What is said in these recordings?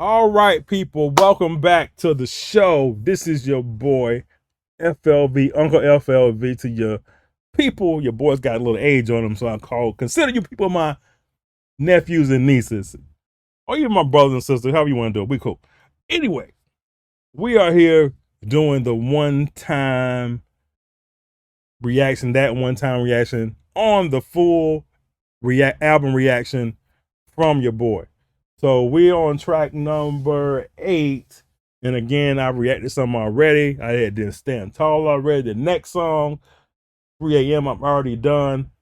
All right, people, welcome back to the show. This is your boy, FLV, Uncle FLV to your people. Your boy's got a little age on him, so consider you people my nephews and nieces, or even my brothers and sisters, however you want to do it. We cool. Anyway, we are here doing the one time reaction on the full album reaction from your boy. So we're on track number 8. And again, I reacted to some already. I didn't stand tall already. The next song, 3 a.m. I'm already done.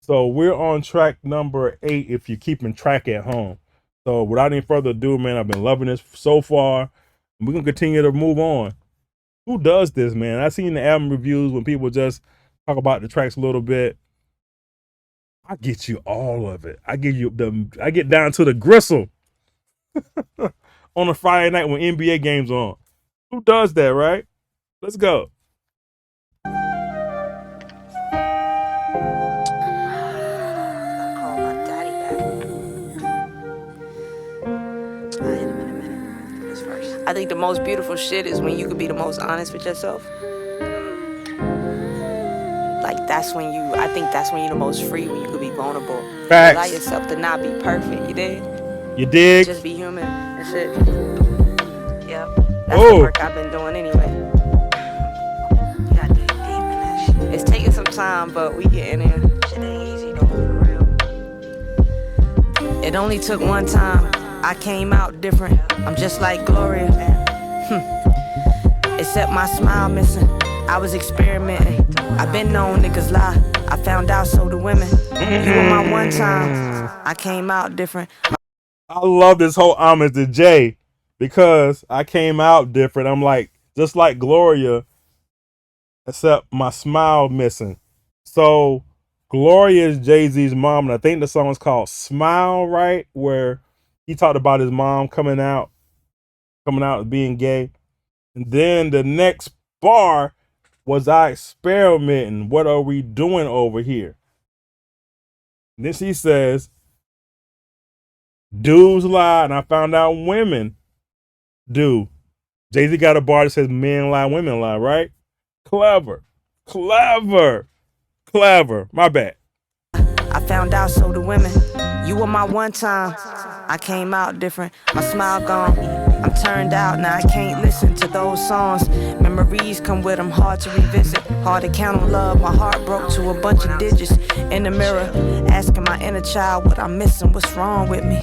So we're on track number 8 if you're keeping track at home. So without any further ado, man, I've been loving this so far. We're gonna continue to move on. Who does this, man? I've seen the album reviews when people just talk about the tracks a little bit. I get you all of it. I get down to the gristle on a Friday night when NBA games on. Who does that, right? Let's go. I think the most beautiful shit is when you could be the most honest with yourself. Like I think that's when you're the most free, when you could be vulnerable. Facts. Allow yourself to not be perfect, you dig? You dig? Just be human and shit. Yeah, that's the work I've been doing anyway. You gotta dig deep in that shit. It's taking some time, but we getting there. Shit ain't easy though, for real. It only took one time. I came out different. I'm just like Gloria. Except my smile missing. I was experimenting. I've been known niggas lie. I found out so do women. You were my one time. I came out different. I love this whole homage to Jay because I came out different. I'm like, just like Gloria, except my smile missing. So Gloria is Jay-Z's mom, and I think the song is called Smile, right? Where he talked about his mom coming out as being gay. And then the next bar was I experimenting. What are we doing over here? And then she says, dudes lie, and I found out women do. Jay-Z got a bar that says men lie, women lie, right? Clever. My bad. I found out so do women. You were my one time. I came out different. My smile gone. I'm turned out, now I can't listen to those songs. Memories come with them, hard to revisit. Hard to count on love, my heart broke to a bunch of digits. In the mirror, asking my inner child what I'm missing, what's wrong with me?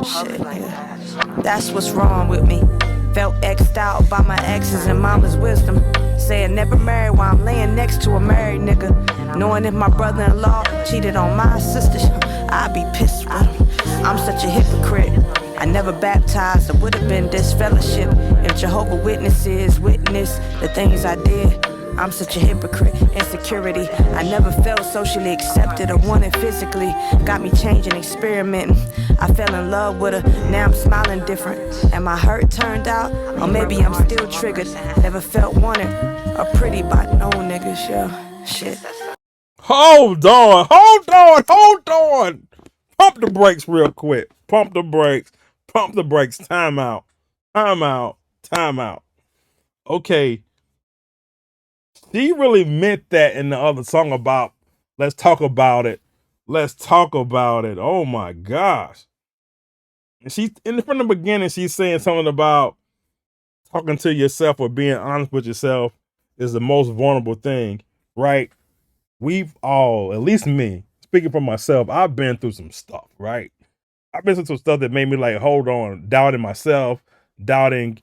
Shit, yeah. That's what's wrong with me. Felt X'd out by my exes and mama's wisdom. Saying never marry while I'm laying next to a married nigga. Knowing if my brother-in-law cheated on my sister, I'd be pissed with him. I'm such a hypocrite. I never baptized, or would have been disfellowship if Jehovah's Witnesses witnessed the things I did. I'm such a hypocrite. Insecurity. I never felt socially accepted or wanted physically. Got me changing, experimenting. I fell in love with her. Now I'm smiling different. Am I hurt turned out? Or maybe I'm still triggered. Never felt wanted or pretty by no niggas, yeah. Shit. Hold on. Pump the brakes real quick. Pump the brakes. Time out. Okay. She really meant that in the other song about let's talk about it. Oh my gosh. And from the beginning, she's saying something about talking to yourself or being honest with yourself is the most vulnerable thing, right? We've all, at least me, speaking for myself, I've been through some stuff, right? I've been through some stuff that made me like, hold on, doubting myself, doubting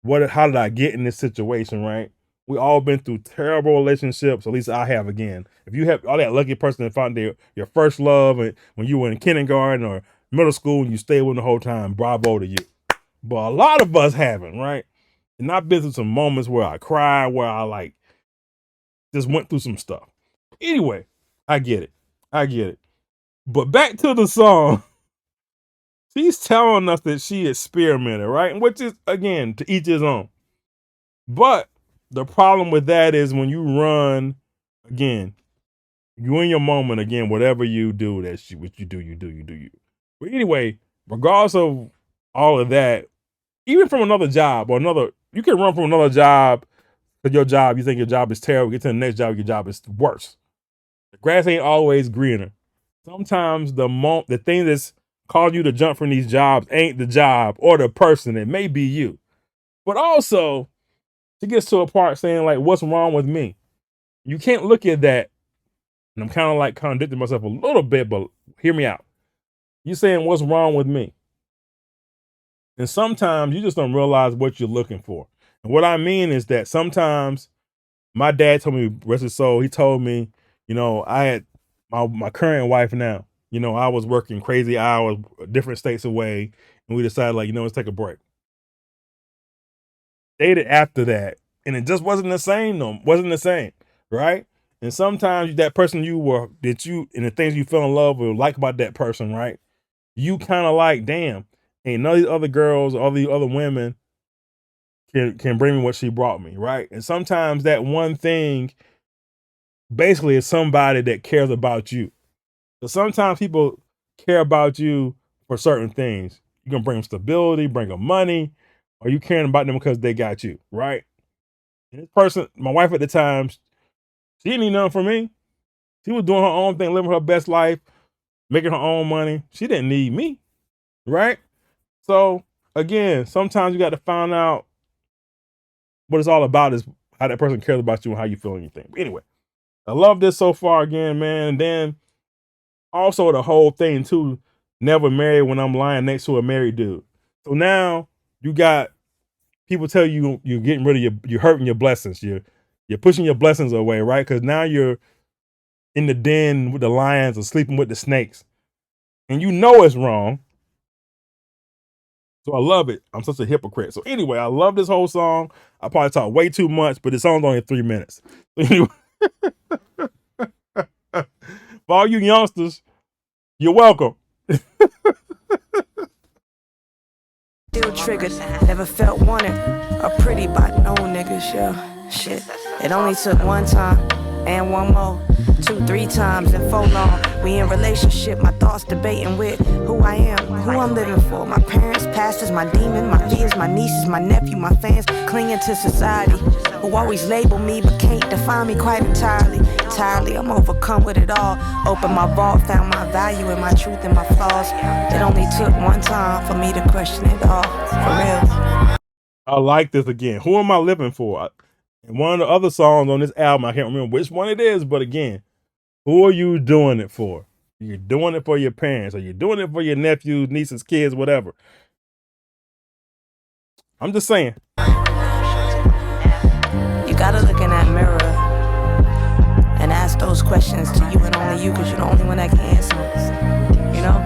how did I get in this situation, right? We all been through terrible relationships. At least I have. Again, if you have all that lucky person that found your first love and when you were in kindergarten or middle school and you stayed with them the whole time, bravo to you. But a lot of us haven't, right? And I've been through some moments where I cried, where I like just went through some stuff. Anyway, I get it. But back to the song. She's telling us that she experimented, right? Which is, again, to each his own. But the problem with that is when you run, again, you in your moment, again, whatever you do, what you do. But anyway, regardless of all of that, even from another job or another, you can run from another job because your job, you think your job is terrible. Get to the next job, your job is worse. The grass ain't always greener. Sometimes the thing that's caused you to jump from these jobs ain't the job or the person. It may be you. But also, it gets to a part saying, like, what's wrong with me? You can't look at that. And I'm kind of like contradicting myself a little bit, but hear me out. You're saying, what's wrong with me? And sometimes you just don't realize what you're looking for. And what I mean is that sometimes my dad told me, rest his soul, he told me, I had my current wife now, I was working crazy hours, different states away, and we decided, like, let's take a break. Dated after that, and it just wasn't the same, right? And sometimes that person and the things you fell in love with, like about that person, right? You kind of like, damn, ain't none of these other girls, all these other women can bring me what she brought me, right? And sometimes that one thing basically is somebody that cares about you. So sometimes people care about you for certain things. You can bring them stability, bring them money, or you caring about them because they got you, right? And this person, my wife at the time, she didn't need nothing from me. She was doing her own thing, living her best life, making her own money. She didn't need me, right? So again, sometimes you got to find out what it's all about is how that person cares about you and how you feel and anything. But anyway, I love this so far again, man. And then also the whole thing too, never married when I'm lying next to a married dude. So now you got people tell you you're getting rid of you're hurting your blessings. You're pushing your blessings away, right? Because now you're in the den with the lions or sleeping with the snakes. And you know it's wrong. So I love it. I'm such a hypocrite. So anyway, I love this whole song. I probably talk way too much, but the song's only 3 minutes. Anyway, for all you youngsters, you're welcome. Still triggered, never felt wanted. A pretty by no niggas, yeah. Shit, it only took one time and one more. 2, 3 times and 4 long. We in relationship, my thoughts debating with who I am, who I'm living for. My parents, pastors, my demon, my fears, my nieces, my nephew, my fans, clinging to society, who always label me but can't define me quite entirely. I'm overcome with it all. Opened my vault, found my value and my truth and my flaws. It only took one time for me to question it all. For real. I like this again. Who am I living for? And one of the other songs on this album, I can't remember which one it is, but again, who are you doing it for? You're doing it for your parents, or you're doing it for your nephews, nieces, kids, whatever. I'm just saying. You gotta look in that mirror and ask those questions to you and only you, because you're the only one that can answer them. You know?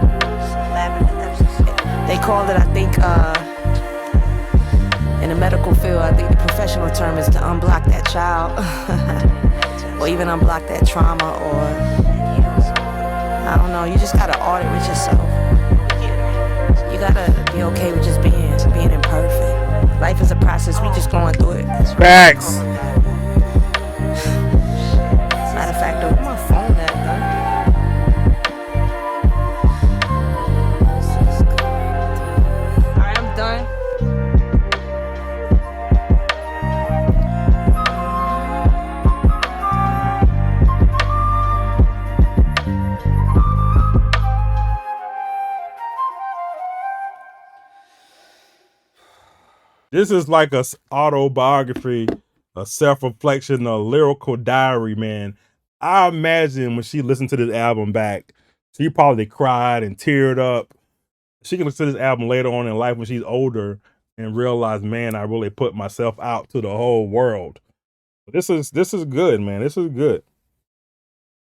They call it, I think, in the medical field, I think the professional term is to unblock that child. Or even unblock that trauma, or I don't know, you just gotta audit with yourself. You gotta be okay with just being imperfect. Life is a process, we just going through it. Facts. Matter of fact, though, my phone at, Alright, I'm done. This is like a autobiography, a self-reflection, a lyrical diary, man. I imagine when she listened to this album back, she probably cried and teared up. She can listen to this album later on in life when she's older and realize, man, I really put myself out to the whole world. This is good, man. This is good.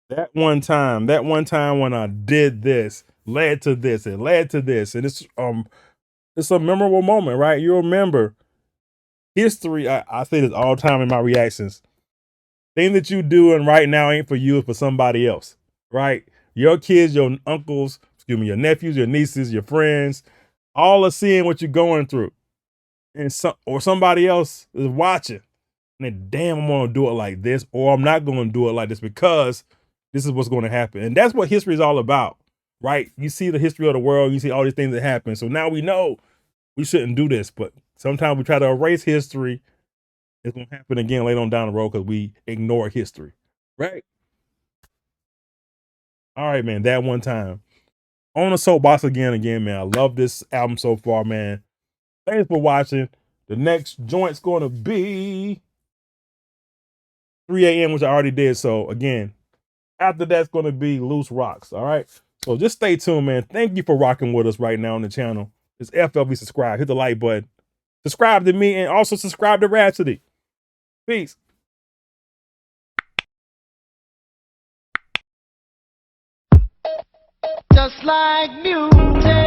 That one time when I did this led to this, it led to this, and it's a memorable moment, right? You remember history. I say this all the time in my reactions. Thing that you doing right now ain't for you, it's for somebody else, right? Your kids, your uncles, your nephews, your nieces, your friends, all are seeing what you're going through, and or somebody else is watching. And then, damn, I'm gonna do it like this, or I'm not gonna do it like this because this is what's going to happen. And that's what history is all about, right? You see the history of the world, you see all these things that happen. So now we know We shouldn't do this, but sometimes we try to erase history. It's gonna happen again later on down the road because we ignore history. Right? All right, man. That one time. On the soapbox again, man. I love this album so far, man. Thanks for watching. The next joint's gonna be 3 a.m., which I already did. So again, after that's gonna be Loose Rocks. All right. So just stay tuned, man. Thank you for rocking with us right now on the channel. It's FLV subscribe. Hit the like button. Subscribe to me and also subscribe to Rapsody. Peace. Just like music.